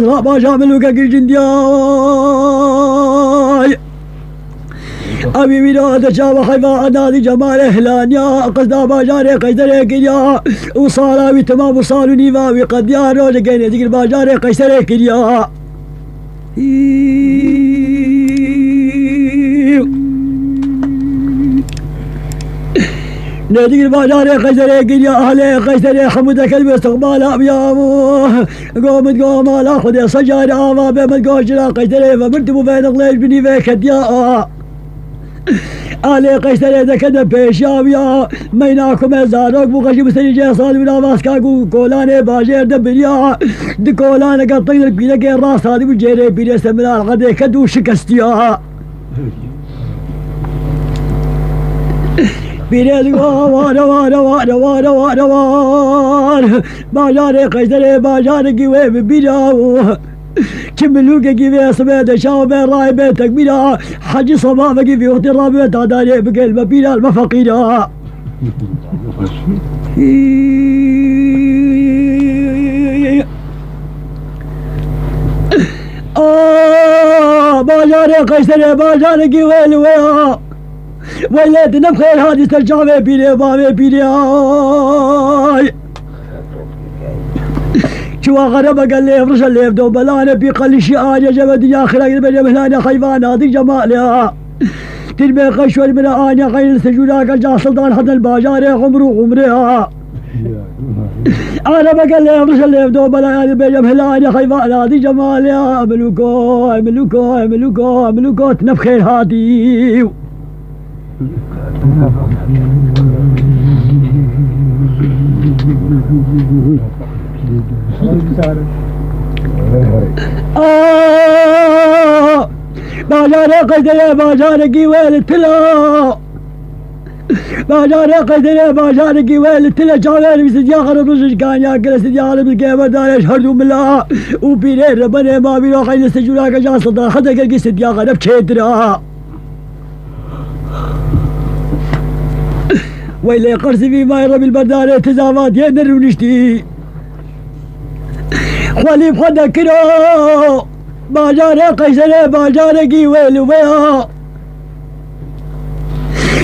لا باشا ملوكا الجندياي أبي بيراد شاب خيفا نادي جمال هلانيا قصدا باجاري قيسري كريا وصالا بتمام وصالو نيفا وقد يا روج كيني ذكر باجاري قيسري كريا نادي الباجاري قيسري كريا أهلي قيسري حمودك الاستقبال أبيامو قوم لا خذ صجارة ما بمن قوشنا قيسري فمرتبو بين غليش بني فيك ديا علي قيسري ذا كذا بيشاويا ميناكم زاروك بوغشي بسريجي صاد بلا ماسكاكو كولاني باجير دبريا دكولاني قطين البيلك الراس هذه بجيري بيلي سمنا الغدي كدو شكستيا بيلي وار باجاري قيسري باجاري قوي ببيلاو كملوك كيفي سميت شاو بين راي بيتك بلا حجي صبابك في وقت الرابع تعداني بقلب بلا المفقيرة باجاري قيسري باجاري كيوي ويا ويلات نبخير هادي ترجع بيلي بابي بيلي شو غرب قال لي افرش اللي يبدو بلانا بيقل شيء يا جبد يا اخي لا بلا خيفان هذيك جمالها تربي قشور من انيا غير سجولاك جا سلطان حد الباجار عمرها انا بقول لي افرش اللي يبدو بلانا بلا خيفان هذيك جمالها ملوكو تنفخير هادي باجاري قيدري باجاري ويل تلا باجاري قيدري باجاري ويل تلا جاوير بسديا خرب كان ياكل سديا بالكيبر دار يشهدوا بالله وبيري ربنا ما بيرو خيل سجولاك جا صدر حدا كل سديا خرب كيدرا ويلي قرص في ما يرب البردار تزافات ينر ونشتي خليف خدا كرو باجاري قيسري باجاري ويل ويا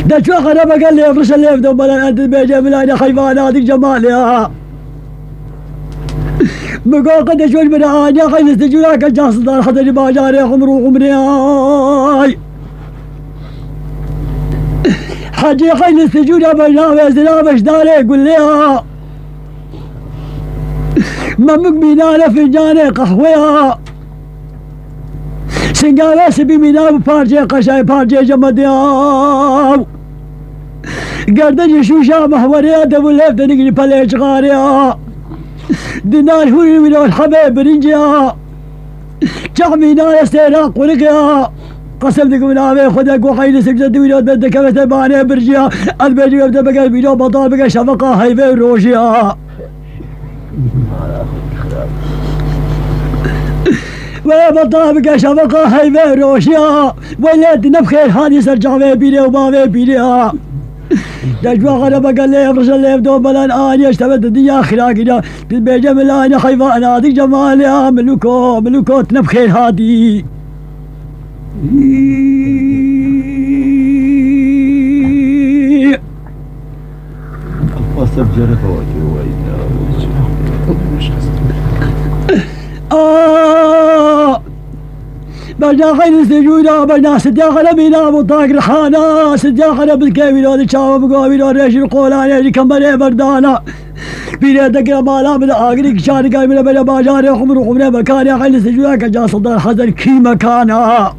دا شو خرب قال لي افرش اللي يفدو بلا انت بيجي بلا خيفان هذيك جمالها بقول قد شوش من انيا خيل استجولاك جاس دار حدا باجاري عمري حاجي خيل استجولا بجاوي زلابش داري قول ليها ممك بينانا فنجاني قهوة سنقالة سبي مينام بارجي قشاي بارجي جمدياو قردني شوشا محوريا دبو ليف دنقني بليش غاريا دينار هوري من الحبيب برنجيا جعمي نانا سيراق ورقيا قسم دقو نامي خدك وحيد سجد وينات بدك بتباني برجيا البيجي يبدا بقى بينو بطال بقى شفقة هيفي روشيا وبطابق شفقة هيفي روشيا ويلات نبخير هاني سرجع بيلي وما بيليها دجوا غرب قال لي افرش اللي يبدو بلان اني اشتبت الدنيا خلاقنا بالبيجة من اني خيفان هذيك جمالها ملوكو تنبخير هادي وصف جرفه وجهه بجا خيل سجودا بجا سديا خلا بينا بطاق رحانا سديا خلا بالكيبينو دي شاو بقوبينو ريش القولاني دي كمبري بردانا بينا دقنا مالا من آقريك شاري قايمنا بلا باجاري خمري مكاني خيل سجودا كجا صدر حزن كي مكانا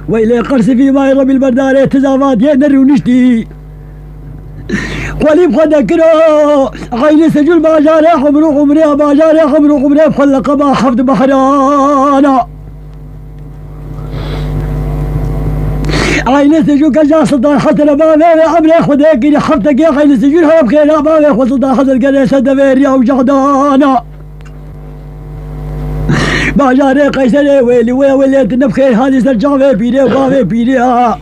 ويلي قرصي في ما يربي البرداني تزافات ينر ونشتي وليب خدا كرو غير سجل باجاري خمري باجاري خمري بخلق ما حفظ بحرانا غير سجل كجا صدار حتى ما عمري خدك اللي حفتك يا غير سجل هرب خير ما ياخذ صدار حتى القريسة دفيريا وجعدانا باجاري قيسري ويلي تنبخير هذه سرجع بيدي بيديها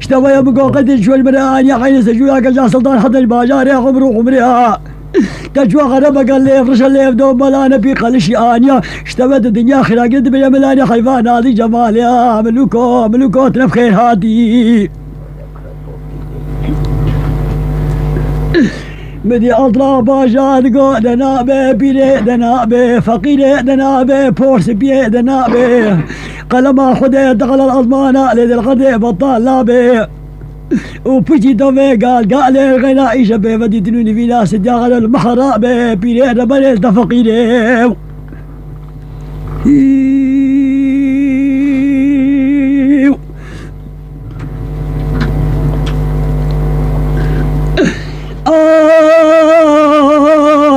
اشتوى يا بقو قد شوي المراني حين سجولا كجا سلطان حتى الباجاري خمرها تجوا غربة قال لي افرش اللي بدون ملانا في قلشي انيا اشتبت الدنيا خير قد بيا ملاني خيفان هذه جمال يا ملوكو ملوكوتنا بخير هادي بدي اطلع باجاد قو دنابه بيري دنابه فقيري دنابه بورس بيه دنابه قلم خذي دخل الأزمانة لذي الغدي بطال لابه وبجي دومي قال لي غنائي شبه بدي تنوني في ناس داخل المحرابه بيري ربني تفقيري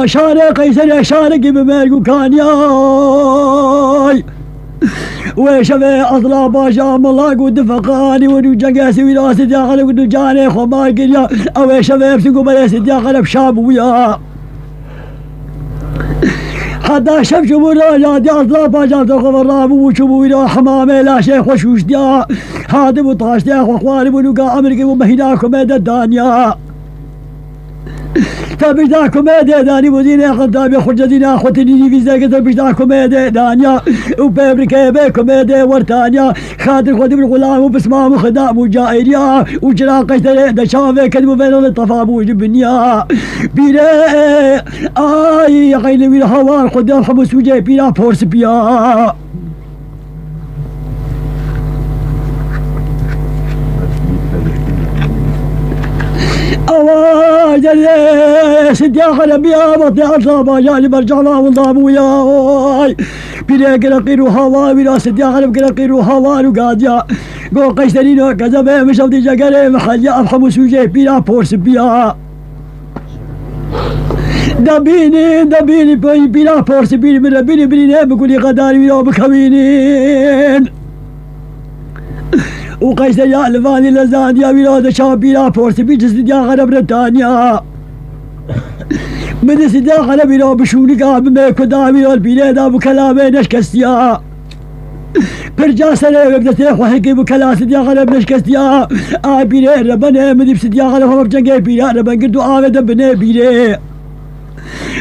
شارق قيسر شارق بمالكو كان ياي وشبه اطلع باشا الله قد فقاني ونجاقاسي وراسي داخل ونجاني خماك يا او شباب سيقو بلاسي داخل بشاب ويا حتى شف شبورا يا دي اطلع باشا تخف الراب وشبو الى حمامي لا شيخ وشوش ديا هادم وطاش ديا واخواني ونقا امريكي ومهناكم هذا الدنيا تبجدا كوميديا داني مدينة خدامي خرجتنا خوتني في زاكت تبجدا كوميديا دانيا وبابريكا بي كوميديا ورتانيا خاطر خدم الغلام وبسمام وخدام وجائريا وجرا قيتري دشافي كذبوا بين الطفاب وجبنيا بيري اي غيني من الهوار خدام خمس وجاي بيرا فورس بيا أواجد سديا خلبيا بطي أصابا جاني برجع ما ونضام وياي بيري قرقير وهوا بيرا سديا خلب قرقير وهوا وقاديا قو قيشترينو كذبه مشوتي جاقري محليا أفخم سوجي بيرا بورس بيا دبيني بيرا بورس بيري من ربيني بيري بقولي غداري بيرا بكوينين وقيس يا الفاني لزانيا بلاد شابيلا فورس بيج سديا غرب بريطانيا من سديا غرب بلا بشونيكا بميكو دامي البلاد ابو كلامي نشكستيا برجع سنة وبدأ وحكي بكلا سديا غرب نشكستيا بيري ربنا مدي سديا غرب هم بجنجي بيري ربنا قدو آمد بني بيري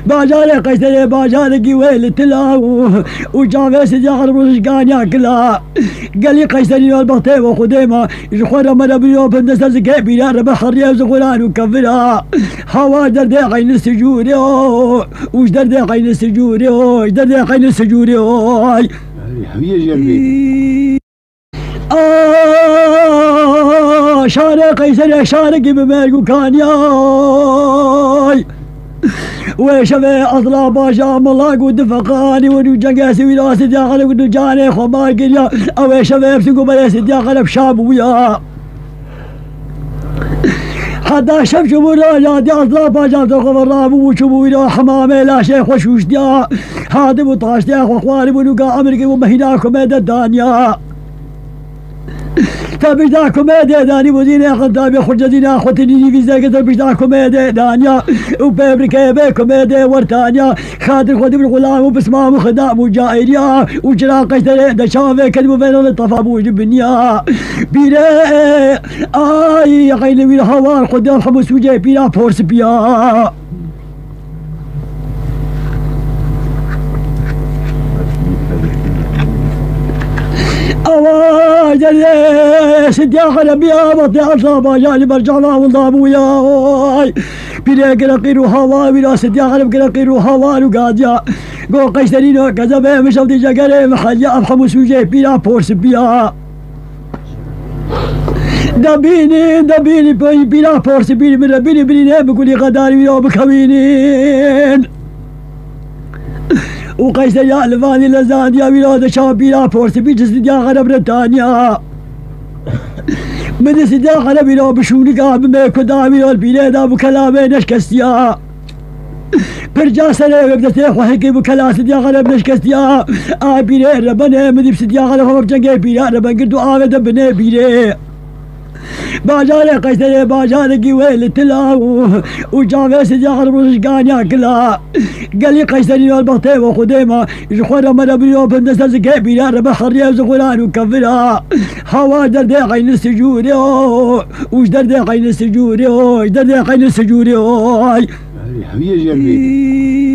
باجاري قيسري باجاري قويل تلاو وجافي سديا غرب رشقانيا كلا قال لي قيسري والبطيء وخديمة يخور مرة بيوم بندسة زكي بيلا ربا حرية وزغلان وكفرها هوا دردي قين السجوري وش دردي قين السجوري وش دردي قين السجوري شارق قيسري شارق بمالكو كان ياي وشبه اطلع باشا الله قد فقاني ونجاقاسي وراسي داخل ونجاني خماك يا او شباب سيقو بلاسي داخل بشاب ويا حتى شف شبورا يا دي اطلع باشا تخف الراب وشبو الى حمامي لا شيخ وشوش ديا هادم وطاش ديا واخواني ونقا امريكي ومهناكم هذا الدنيا تبجدا كوميديا داني مدينة خدامي خرجتنا خوتني في زاكت تبجدا كوميديا دانيا وبابريكا بي كوميديا ورتانيا خاطر خدم الغلام وبسمام وخدام وجائريا وجرا قيتري دشافي كذبوا بين الطفاب وجبنيا بيري اي غيني من الهوار خدام خمس وجاي بيرا فورس بيا أواجد سديا خلبيا بطي أصابا جاني برجع ما ونضام وياي بيري قرقير وهوا بيرا سديا خلب قرقير وهوا وقاديا قو قيشترينو كذبه مشوتي جاقري محليا أفخم سوجي بيرا بورس بيا دبيني بيرا بورس بيري من ربيني بيري بقولي غداري بيرا بكوينين وقيس يا الفاني لزانيا بلاد شابيلا فورس بيج سديا غرب بريطانيا من سديا غرب بلا بشونيكا بميكو دامي البلاد ابو كلامي نشكستيا برجع سنة وبدأ وحكي بكلا سديا غرب نشكستيا بيري ربنا مدي سديا غرب هم بجنجي بيري ربنا قدو آمد بني بيري باجاري قيسري باجاري قويل تلاو وجافي سديا غرب رشقانيا كلا قال لي قيسري والبطيء وخديمة يخور مرة بيوم بندسة زكي بيلا ربا حرية وزغلان وكفرها هوا دردي قين السجوري وش دردي قين السجوري وش دردي قين السجوري الحمية جنبي